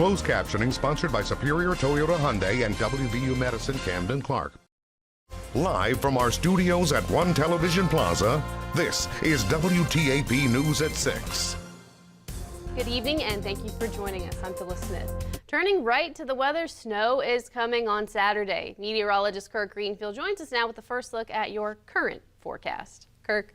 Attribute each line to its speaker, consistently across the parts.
Speaker 1: Closed captioning sponsored by Superior Toyota Hyundai and WVU Medicine Camden Clark. Live from our studios at One Television Plaza, this is WTAP News at 6.
Speaker 2: Good evening and thank you for joining us. I'm Phyllis Smith. Turning right to the weather, snow is coming on Saturday. Meteorologist Kirk Greenfield joins us now with the first look at your current forecast. Kirk.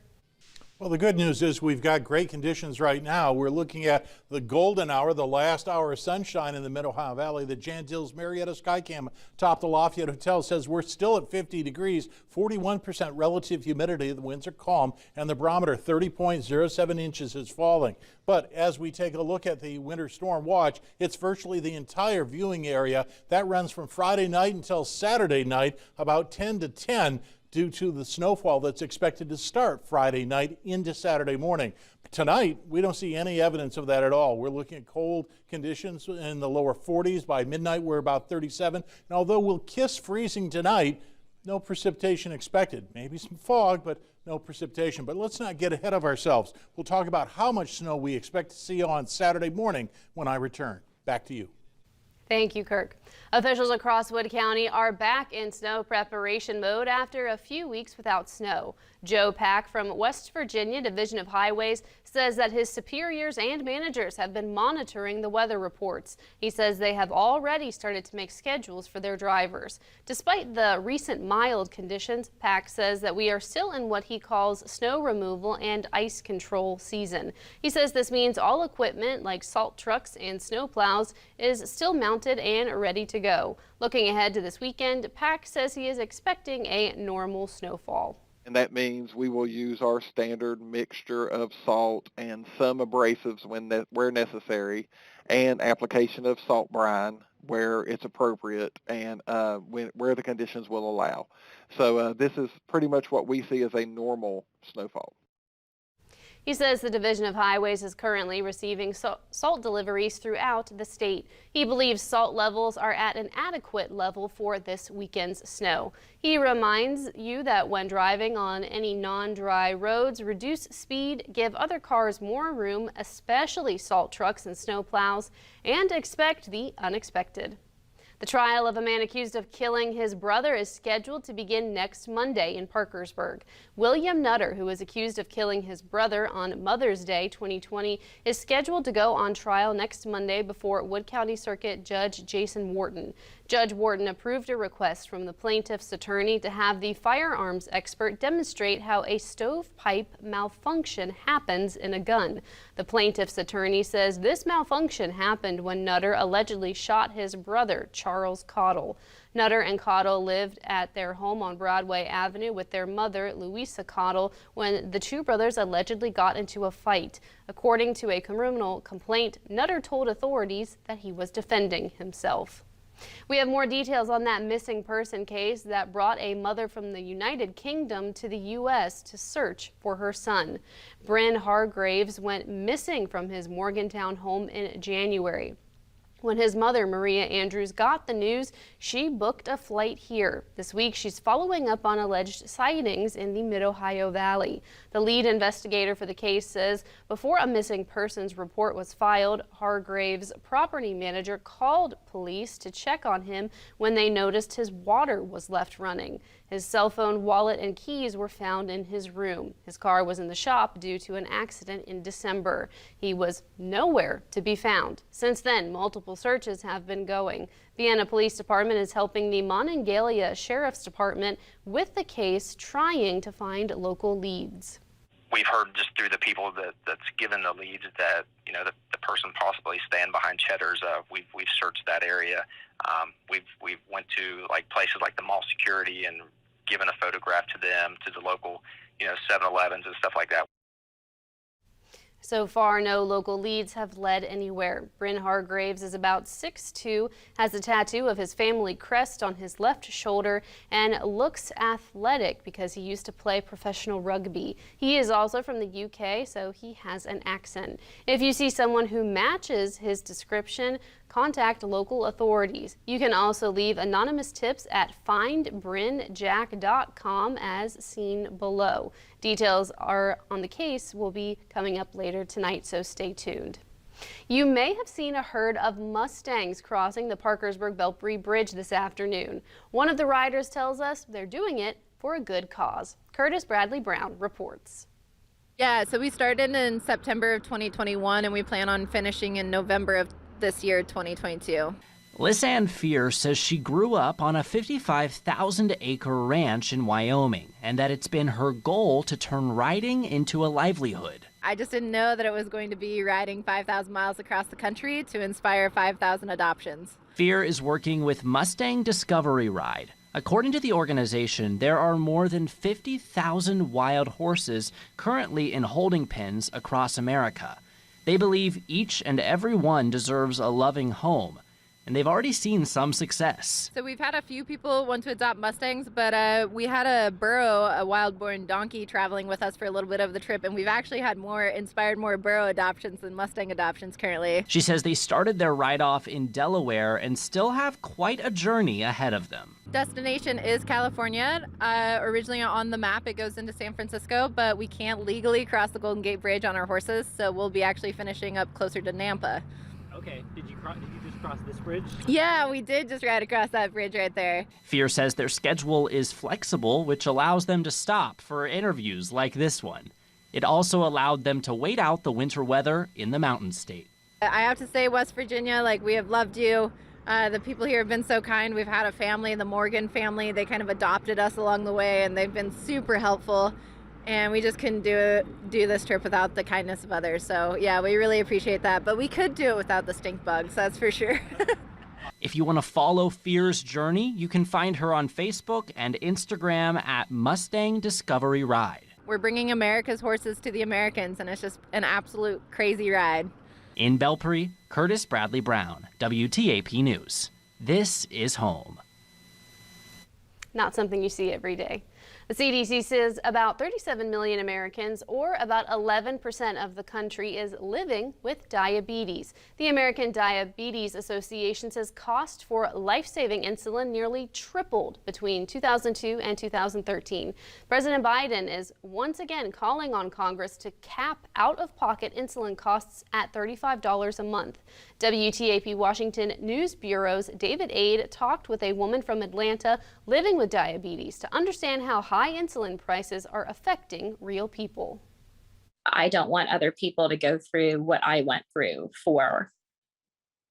Speaker 3: Well, the good news is we've got great conditions right now. We're looking at the golden hour, the last hour of sunshine in the Mid-Ohio Valley. The Jan Dills Marietta Skycam atop the Lafayette Hotel says we're still at 50 degrees, 41% relative humidity. The winds are calm, and the barometer 30.07 inches is falling. But as we take a look at the winter storm watch, it's virtually the entire viewing area. That runs from Friday night until Saturday night, about 10 to 10. Due to the snowfall that's expected to start Friday night into Saturday morning. Tonight, we don't see any evidence of that at all. We're looking at cold conditions in the lower 40s. By midnight, we're about 37. And although we'll kiss freezing tonight, no precipitation expected. Maybe some fog, but no precipitation. But let's not get ahead of ourselves. We'll talk about how much snow we expect to see on Saturday morning when I return. Back to you.
Speaker 2: Thank you, Kirk. Officials across Wood County are back in snow preparation mode after a few weeks without snow. Joe Pack from West Virginia Division of Highways says that his superiors and managers have been monitoring the weather reports. He says they have already started to make schedules for their drivers. Despite the recent mild conditions, Pack says that we are still in what he calls snow removal and ice control season. He says this means all equipment like salt trucks and snow plows is still mounted and ready to go. Looking ahead to this weekend, Pack says he is expecting a normal snowfall.
Speaker 4: And that means we will use our standard mixture of salt and some abrasives where necessary, and application of salt brine where it's appropriate and where the conditions will allow. So this is pretty much what we see as a normal snowfall.
Speaker 2: He says the Division of Highways is currently receiving salt deliveries throughout the state. He believes salt levels are at an adequate level for this weekend's snow. He reminds you that when driving on any non-dry roads, reduce speed, give other cars more room, especially salt trucks and snow plows, and expect the unexpected. The trial of a man accused of killing his brother is scheduled to begin next Monday in Parkersburg. William Nutter, who is accused of killing his brother on Mother's Day 2020, is scheduled to go on trial next Monday before Wood County Circuit Judge Jason Wharton. Judge Wharton approved a request from the plaintiff's attorney to have the firearms expert demonstrate how a stovepipe malfunction happens in a gun. The plaintiff's attorney says this malfunction happened when Nutter allegedly shot his brother, Charles Cottle. Nutter and Cottle lived at their home on Broadway Avenue with their mother, Louisa Cottle, when the two brothers allegedly got into a fight. According to a criminal complaint, Nutter told authorities that he was defending himself. We have more details on that missing person case that brought a mother from the United Kingdom to the U.S. to search for her son. Bryn Hargraves went missing from his Morgantown home in January. When his mother, Maria Andrews, got the news, she booked a flight here. This week, she's following up on alleged sightings in the Mid-Ohio Valley. The lead investigator for the case says before a missing persons report was filed, Hargraves' property manager called police to check on him when they noticed his water was left running. His cell phone, wallet, and keys were found in his room. His car was in the shop due to an accident in December. He was nowhere to be found. Since then, multiple searches have been going. Vienna Police Department is helping the Monongalia Sheriff's Department with the case, trying to find local leads.
Speaker 5: We've heard just through the people that's given the leads that, you know, the person possibly stand behind Cheddar's. We've searched that area. We've went to like places like the mall security and given a photograph to them, to the local, 7-Elevens and stuff like that.
Speaker 2: So far, no local leads have led anywhere. Bryn Hargraves is about 6'2", has a tattoo of his family crest on his left shoulder, and looks athletic because he used to play professional rugby. He is also from the UK, so he has an accent. If you see someone who matches his description, contact local authorities. You can also leave anonymous tips at findbrynjack.com as seen below. Details are on the case will be coming up later tonight, so stay tuned. You may have seen a herd of Mustangs crossing the Parkersburg-Belpre Bridge this afternoon. One of the riders tells us they're doing it for a good cause. Curtis Bradley Brown reports.
Speaker 6: Yeah, so we started in September of 2021 and we plan on finishing in November of this year, 2022.
Speaker 7: Lisanne Fear says she grew up on a 55,000-acre ranch in Wyoming and that it's been her goal to turn riding into a livelihood.
Speaker 6: I just didn't know that it was going to be riding 5,000 miles across the country to inspire 5,000 adoptions.
Speaker 7: Fear is working with Mustang Discovery Ride. According to the organization, there are more than 50,000 wild horses currently in holding pens across America. They believe each and every one deserves a loving home, and they've already seen some success.
Speaker 6: So we've had a few people want to adopt Mustangs, but we had a burro, a wild-born donkey, traveling with us for a little bit of the trip, and we've actually had inspired more burro adoptions than Mustang adoptions currently.
Speaker 7: She says they started their ride-off in Delaware and still have quite a journey ahead of them.
Speaker 6: Destination is California. Originally on the map, it goes into San Francisco, but we can't legally cross the Golden Gate Bridge on our horses, so we'll be actually finishing up closer to Nampa.
Speaker 7: Okay, did you just cross this bridge?
Speaker 6: Yeah, we did just ride across that bridge right there.
Speaker 7: Fear says their schedule is flexible, which allows them to stop for interviews like this one. It also allowed them to wait out the winter weather in the Mountain State.
Speaker 6: I have to say, West Virginia, we have loved you. The people here have been so kind. We've had a family, the Morgan family. They kind of adopted us along the way, and they've been super helpful. And we just couldn't do this trip without the kindness of others. So yeah, we really appreciate that. But we could do it without the stink bugs, that's for sure.
Speaker 7: If you want to follow Fear's journey, you can find her on Facebook and Instagram at Mustang Discovery Ride.
Speaker 6: We're bringing America's horses to the Americans, and it's just an absolute crazy ride.
Speaker 7: In Belpre, Curtis Bradley Brown, WTAP News. This is home.
Speaker 2: Not something you see every day. The CDC says about 37 million Americans, or about 11% of the country, is living with diabetes. The American Diabetes Association says cost for life-saving insulin nearly tripled between 2002 and 2013. President Biden is once again calling on Congress to cap out-of-pocket insulin costs at $35 a month. WTAP Washington News Bureau's David Aid talked with a woman from Atlanta living with diabetes to understand how high insulin prices are affecting real people.
Speaker 8: I don't want other people to go through what I went through for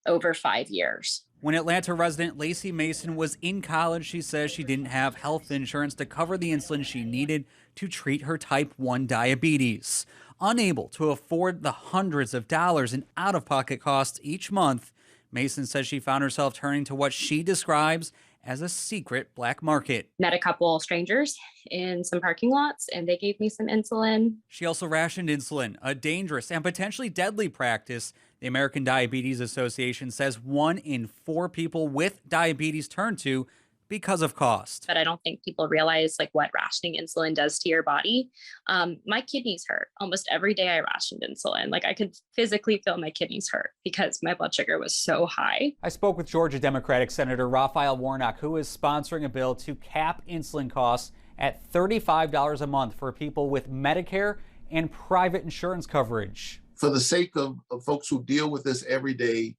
Speaker 8: over 5 years.
Speaker 9: When Atlanta resident Lacey Mason was in college, she says she didn't have health insurance to cover the insulin she needed to treat her type 1 diabetes. Unable to afford the hundreds of dollars in out-of-pocket costs each month, Mason says she found herself turning to what she describes as a secret black market.
Speaker 8: Met a couple strangers in some parking lots, and they gave me some insulin.
Speaker 9: She also rationed insulin, a dangerous and potentially deadly practice. The American Diabetes Association says 1 in 4 people with diabetes turn to because of cost.
Speaker 8: But I don't think people realize what rationing insulin does to your body. My kidneys hurt. Almost every day I rationed insulin. I could physically feel my kidneys hurt because my blood sugar was so high.
Speaker 9: I spoke with Georgia Democratic Senator Raphael Warnock, who is sponsoring a bill to cap insulin costs at $35 a month for people with Medicare and private insurance coverage.
Speaker 10: For the sake of folks who deal with this every day,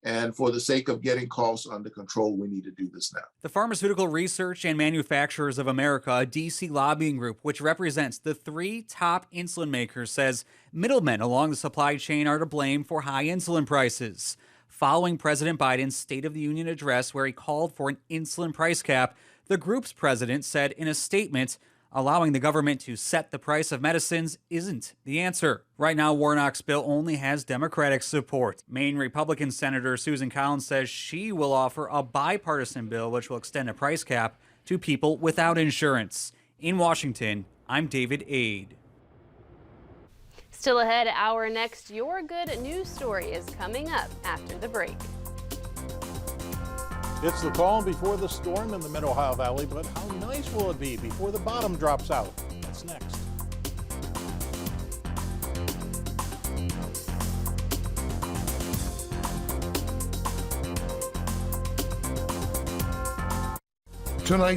Speaker 10: and for the sake of getting costs under control, we need to do this now.
Speaker 9: The Pharmaceutical Research and Manufacturers of America, a DC lobbying group which represents the 3 top insulin makers, says middlemen along the supply chain are to blame for high insulin prices. Following President Biden's State of the Union address, where he called for an insulin price cap, the group's president said in a statement, allowing the government to set the price of medicines isn't the answer. Right now, Warnock's bill only has Democratic support. Maine Republican Senator Susan Collins says she will offer a bipartisan bill which will extend a price cap to people without insurance. In Washington, I'm David Aid.
Speaker 2: Still ahead, our next Your Good news story is coming up after the break.
Speaker 3: It's the calm before the storm in the Mid-Ohio Valley, but how nice will it be before the bottom drops out? That's next.
Speaker 1: Tonight.